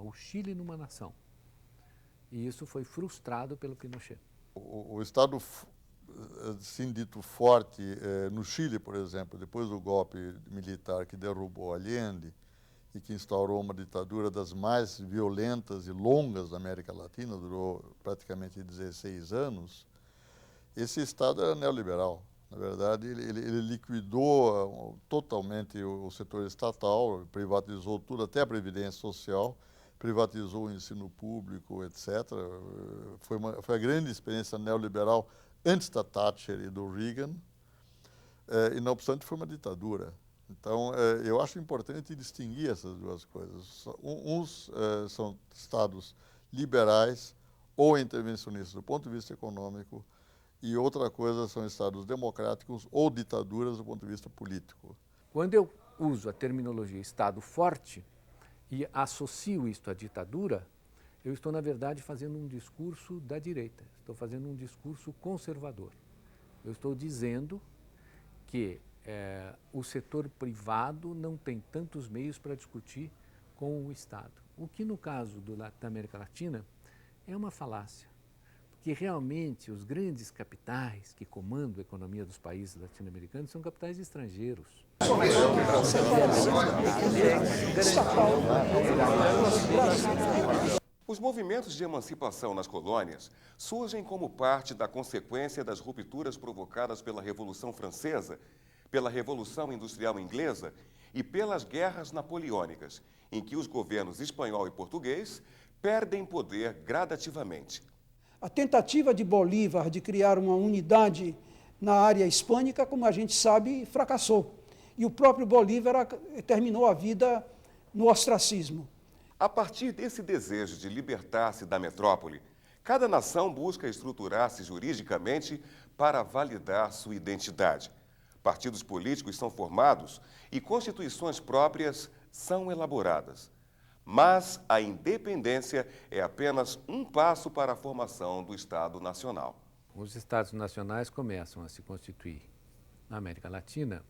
o Chile numa nação. E isso foi frustrado pelo Pinochet. O Estado, assim dito, forte no Chile, por exemplo, depois do golpe militar que derrubou Allende e que instaurou uma ditadura das mais violentas e longas da América Latina, durou praticamente 16 anos, esse Estado era neoliberal. Na verdade, ele liquidou totalmente o setor estatal, privatizou tudo, até a Previdência Social, privatizou o ensino público, etc. Foi a grande experiência neoliberal antes da Thatcher e do Reagan, e não obstante foi uma ditadura. Então, eu acho importante distinguir essas duas coisas. Uns são estados liberais ou intervencionistas do ponto de vista econômico, e outra coisa são estados democráticos ou ditaduras do ponto de vista político. Quando eu uso a terminologia Estado forte e associo isto à ditadura, eu estou, na verdade, fazendo um discurso da direita, estou fazendo um discurso conservador. Eu estou dizendo que o setor privado não tem tantos meios para discutir com o Estado. O que, no caso da América Latina, é uma falácia. Porque realmente os grandes capitais que comandam a economia dos países latino-americanos são capitais estrangeiros. Os movimentos de emancipação nas colônias surgem como parte da consequência das rupturas provocadas pela Revolução Francesa, pela Revolução Industrial Inglesa e pelas guerras napoleônicas, em que os governos espanhol e português perdem poder gradativamente. A tentativa de Bolívar de criar uma unidade na área hispânica, como a gente sabe, fracassou. E o próprio Bolívar terminou a vida no ostracismo. A partir desse desejo de libertar-se da metrópole, cada nação busca estruturar-se juridicamente para validar sua identidade. Partidos políticos são formados e constituições próprias são elaboradas. Mas a independência é apenas um passo para a formação do Estado Nacional. Os Estados nacionais começam a se constituir na América Latina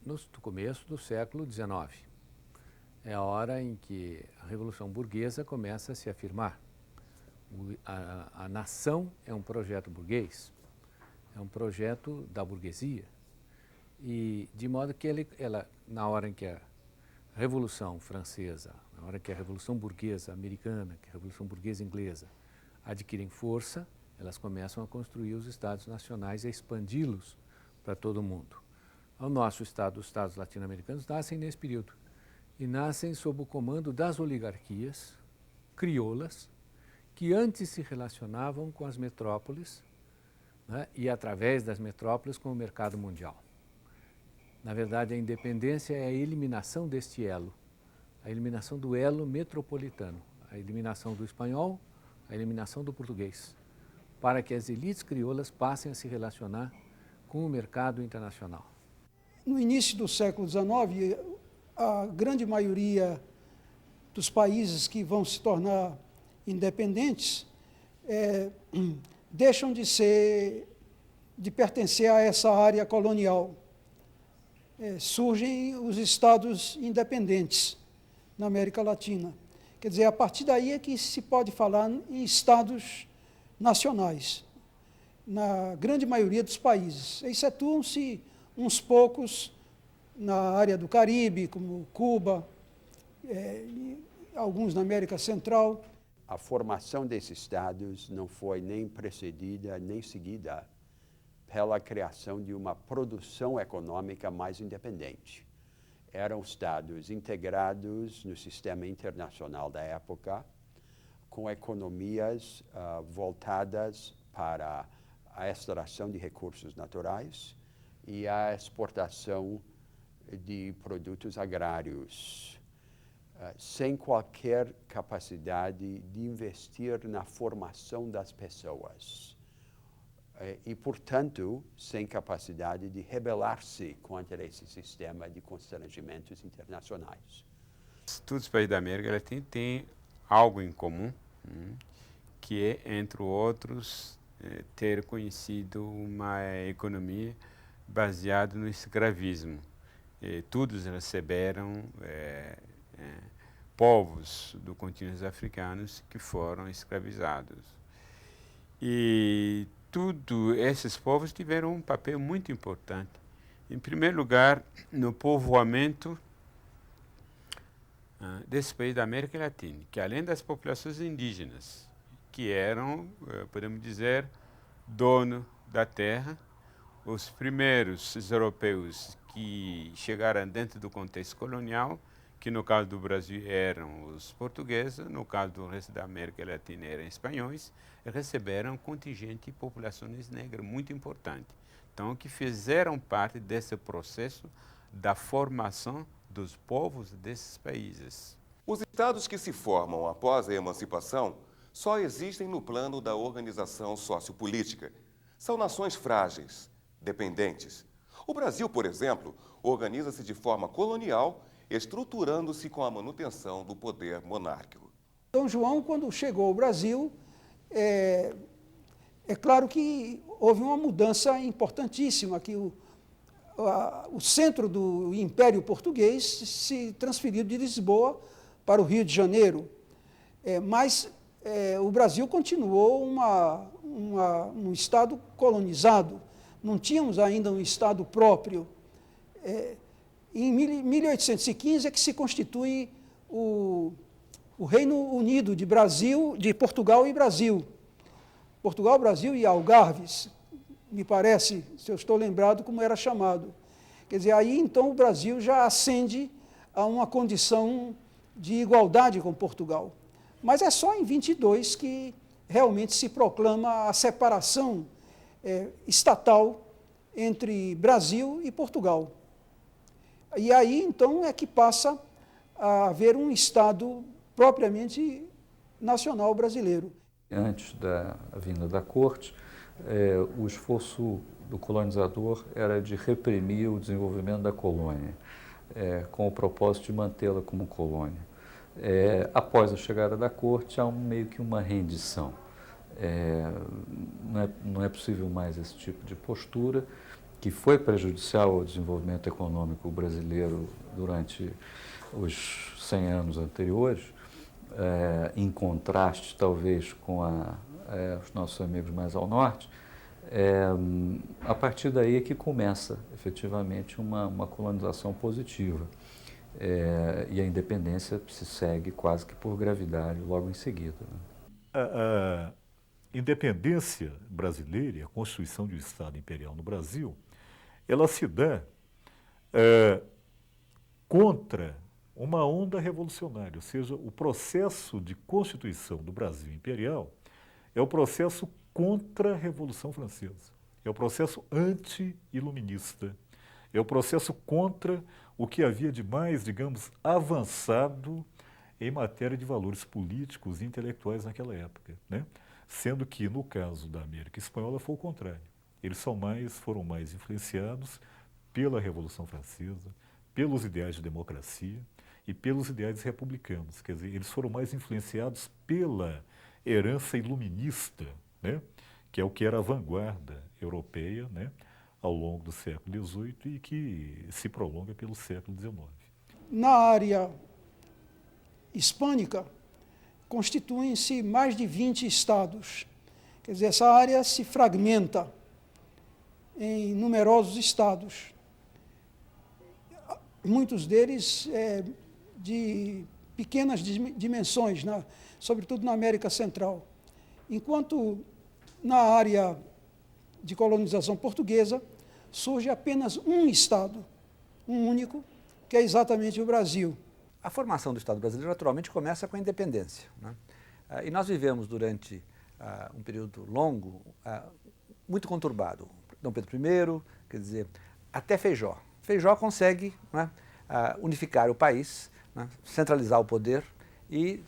no começo do século XIX. É a hora em que a Revolução Burguesa começa a se afirmar. A nação é um projeto burguês, é um projeto da burguesia, e de modo que ela, na hora em que a Revolução Francesa, na hora que a Revolução Burguesa Americana, que a Revolução Burguesa Inglesa adquirem força, elas começam a construir os Estados nacionais e a expandi-los para todo o mundo. O nosso Estado, os Estados latino-americanos, nascem nesse período e nascem sob o comando das oligarquias crioulas que antes se relacionavam com as metrópoles, né, e através das metrópoles com o mercado mundial. Na verdade, a independência é a eliminação deste elo, a eliminação do elo metropolitano, a eliminação do espanhol, a eliminação do português, para que as elites crioulas passem a se relacionar com o mercado internacional. No início do século XIX, a grande maioria dos países que vão se tornar independentes deixam de pertencer a essa área colonial. Surgem os estados independentes na América Latina. Quer dizer, a partir daí é que se pode falar em estados nacionais, na grande maioria dos países. Excetuam-se uns poucos na área do Caribe, como Cuba, e alguns na América Central. A formação desses estados não foi nem precedida, nem seguida pela criação de uma produção econômica mais independente. Eram estados integrados no sistema internacional da época, com economias voltadas para a extração de recursos naturais e a exportação de produtos agrários, sem qualquer capacidade de investir na formação das pessoas. E, portanto, sem capacidade de rebelar-se contra esse sistema de constrangimentos internacionais. Todos os países da América Latina têm algo em comum, que é, entre outros, ter conhecido uma economia baseada no escravismo. Todos receberam povos do continente africanos que foram escravizados. E todos esses povos tiveram um papel muito importante. Em primeiro lugar, no povoamento desse país da América Latina, que além das populações indígenas, que eram, podemos dizer, dono da terra, os primeiros europeus que chegaram dentro do contexto colonial, que no caso do Brasil eram os portugueses, no caso do resto da América Latina eram espanhóis, receberam um contingente de populações negras muito importante. Então, que fizeram parte desse processo da formação dos povos desses países. Os estados que se formam após a emancipação só existem no plano da organização sociopolítica. São nações frágeis, dependentes. O Brasil, por exemplo, organiza-se de forma colonial, estruturando-se com a manutenção do poder monárquico. Dom João, quando chegou ao Brasil, é claro que houve uma mudança importantíssima, que o centro do Império Português se transferiu de Lisboa para o Rio de Janeiro, mas o Brasil continuou um estado colonizado, não tínhamos ainda um estado próprio. Em 1815 é que se constitui o Reino Unido de Portugal e Brasil. Portugal, Brasil e Algarves, me parece, se eu estou lembrado, como era chamado. Quer dizer, aí então o Brasil já ascende a uma condição de igualdade com Portugal. Mas é só em 22 que realmente se proclama a separação estatal entre Brasil e Portugal. E aí então é que passa a haver um Estado propriamente nacional brasileiro. Antes da vinda da corte, o esforço do colonizador era de reprimir o desenvolvimento da colônia, com o propósito de mantê-la como colônia. Após a chegada da corte, há meio que uma rendição. Não é possível mais esse tipo de postura, que foi prejudicial ao desenvolvimento econômico brasileiro durante os 100 anos anteriores, em contraste, talvez, com os nossos amigos mais ao norte. A partir daí é que começa, efetivamente, uma colonização positiva. E a independência se segue quase que por gravidade logo em seguida. A independência brasileira e a constituição de um Estado imperial no Brasil, ela se dá contra uma onda revolucionária, ou seja, o processo de constituição do Brasil imperial é o processo contra a Revolução Francesa, é o processo anti-iluminista, é o processo contra o que havia de mais, digamos, avançado em matéria de valores políticos e intelectuais naquela época, né? Sendo que, no caso da América Espanhola, foi o contrário. Eles foram mais influenciados pela Revolução Francesa, pelos ideais de democracia e pelos ideais republicanos. Quer dizer, eles foram mais influenciados pela herança iluminista, né? Que é o que era a vanguarda europeia, né? Ao longo do século XVIII e que se prolonga pelo século XIX. Na área hispânica, constituem-se mais de 20 estados. Quer dizer, essa área se fragmenta em numerosos estados. Muitos deles de pequenas dimensões, sobretudo na América Central. Enquanto na área de colonização portuguesa surge apenas um estado, um único, que é exatamente o Brasil. A formação do Estado brasileiro, naturalmente, começa com a independência, né? E nós vivemos durante um período longo, muito conturbado. Dom Pedro I, quer dizer, até Feijó. Feijó consegue, né, unificar o país, né, centralizar o poder, e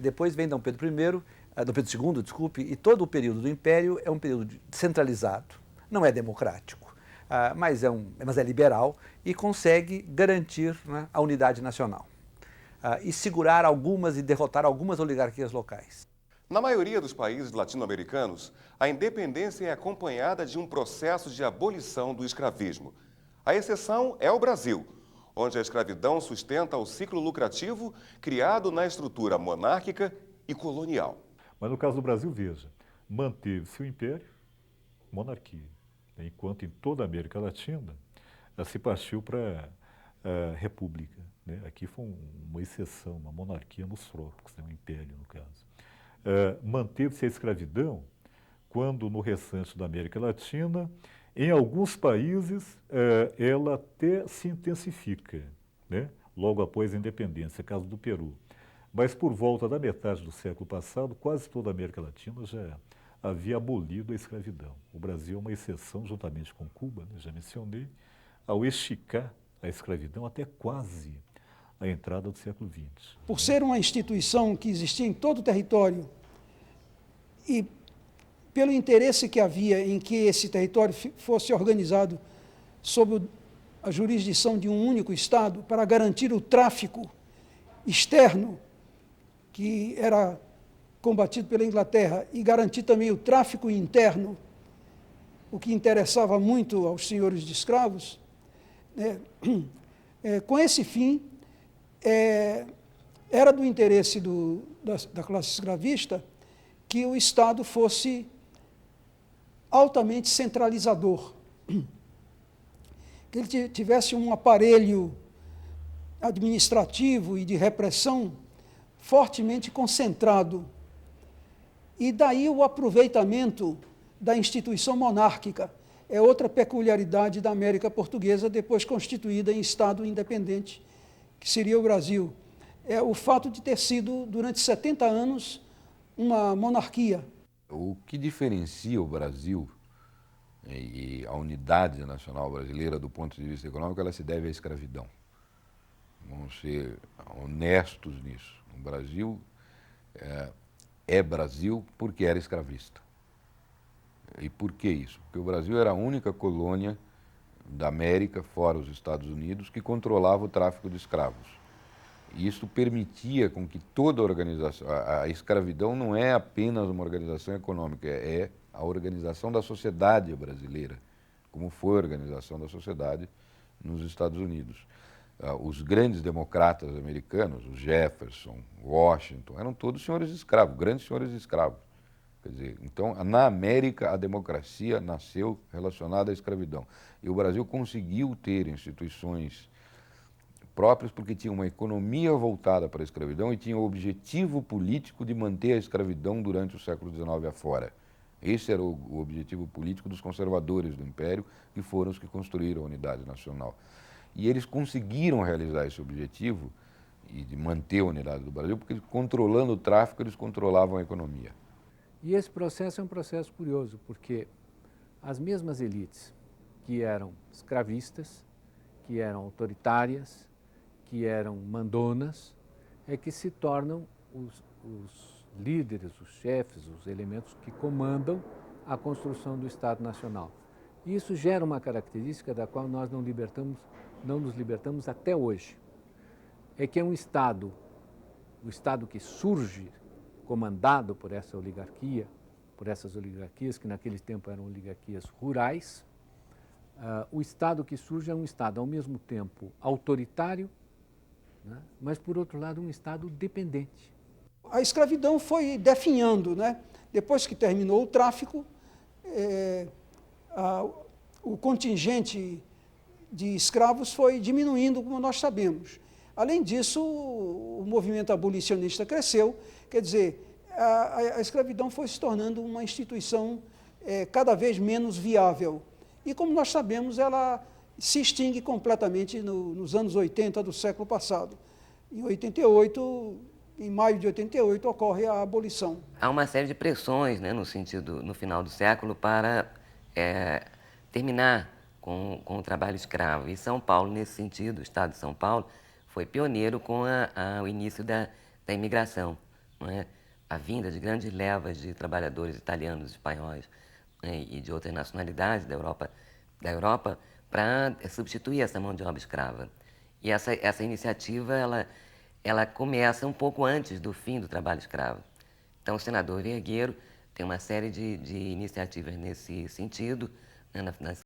depois vem Dom Pedro II, Dom Pedro II, desculpe, e todo o período do Império é um período centralizado, não é democrático, mas é liberal e consegue garantir, né, a unidade nacional e segurar algumas e derrotar algumas oligarquias locais. Na maioria dos países latino-americanos, a independência é acompanhada de um processo de abolição do escravismo. A exceção é o Brasil, onde a escravidão sustenta o ciclo lucrativo criado na estrutura monárquica e colonial. Mas no caso do Brasil, veja, manteve-se o império, monarquia, enquanto em toda a América Latina se partiu para a república. Aqui foi uma exceção, uma monarquia nos trópicos, um império no caso. Manteve-se a escravidão quando no restante da América Latina, em alguns países, ela até se intensifica, logo após a independência, caso do Peru. Mas por volta da metade do século passado, quase toda a América Latina já havia abolido a escravidão. O Brasil é uma exceção, juntamente com Cuba, já mencionei, ao esticar a escravidão até quase a entrada do século XX. Por ser uma instituição que existia em todo o território e pelo interesse que havia em que esse território fosse organizado sob a jurisdição de um único Estado para garantir o tráfico externo que era combatido pela Inglaterra e garantir também o tráfico interno, o que interessava muito aos senhores de escravos, com esse fim, era do interesse da classe escravista que o Estado fosse altamente centralizador, que ele tivesse um aparelho administrativo e de repressão fortemente concentrado. E daí o aproveitamento da instituição monárquica. É outra peculiaridade da América Portuguesa, depois constituída em Estado independente, que seria o Brasil. É o fato de ter sido, durante 70 anos, uma monarquia. O que diferencia o Brasil e a unidade nacional brasileira do ponto de vista econômico, ela se deve à escravidão. Vamos ser honestos nisso. O Brasil é Brasil porque era escravista. E por que isso? Porque o Brasil era a única colônia da América, fora os Estados Unidos, que controlava o tráfico de escravos. E isso permitia com que toda a organização... A escravidão não é apenas uma organização econômica, é a organização da sociedade brasileira, como foi a organização da sociedade nos Estados Unidos. Os grandes democratas americanos, o Jefferson, Washington, eram todos senhores escravos, grandes senhores escravos. Quer dizer, então, na América, a democracia nasceu relacionada à escravidão. E o Brasil conseguiu ter instituições próprias porque tinha uma economia voltada para a escravidão e tinha o objetivo político de manter a escravidão durante o século XIX afora. Esse era o objetivo político dos conservadores do Império, que foram os que construíram a unidade nacional. E eles conseguiram realizar esse objetivo e de manter a unidade do Brasil, porque controlando o tráfico, eles controlavam a economia. E esse processo é um processo curioso, porque as mesmas elites que eram escravistas, que eram autoritárias, que eram mandonas, é que se tornam os líderes, os chefes, os elementos que comandam a construção do Estado Nacional. E isso gera uma característica da qual nós não nos libertamos até hoje. É que é um Estado, o Estado que surge comandado por essa oligarquia, por essas oligarquias que naquele tempo eram oligarquias rurais, o Estado que surge é um Estado ao mesmo tempo autoritário, mas por outro lado um Estado dependente. A escravidão foi definhando, Depois que terminou o tráfico, o contingente de escravos foi diminuindo, como nós sabemos. Além disso, o movimento abolicionista cresceu, quer dizer, a escravidão foi se tornando uma instituição cada vez menos viável. E, como nós sabemos, ela se extingue completamente nos anos 80 do século passado. Em maio de 88, ocorre a abolição. Há uma série de pressões, no final do século, para terminar com o trabalho escravo. E São Paulo, nesse sentido, o Estado de São Paulo, foi pioneiro com o início da imigração, a vinda de grandes levas de trabalhadores italianos, espanhóis e de outras nacionalidades da Europa para substituir essa mão de obra escrava. E essa iniciativa ela começa um pouco antes do fim do trabalho escravo. Então, o senador Vergueiro tem uma série de iniciativas nesse sentido, nas